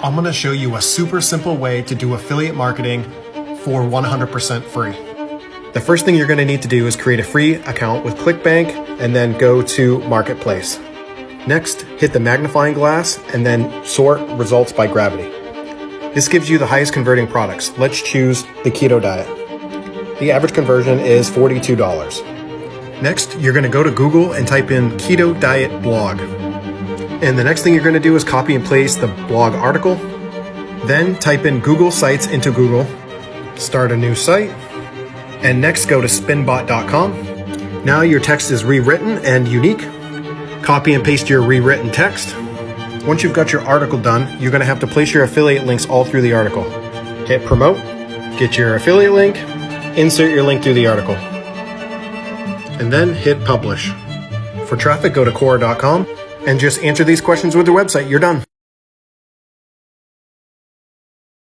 I'm gonna show you a super simple way to do affiliate marketing for 100% free. The first thing you're gonna need to do is create a free account with Clickbank and then go to Marketplace. Next, hit the magnifying glass and then sort results by gravity. This gives you the highest converting products. Let's choose the keto diet. The average conversion is $42. Next, you're gonna go to Google and type in keto diet blog. And the next thing you're gonna do is copy and paste the blog article. Then type in Google Sites into Google, start a new site, and next go to spinbot.com. Now your text is rewritten and unique. Copy and paste your rewritten text. Once you've got your article done, you're gonna have to place your affiliate links all through the article. Hit promote, get your affiliate link, insert your link through the article, and then hit publish. For traffic, go to Quora.com and just answer these questions with your website. You're done.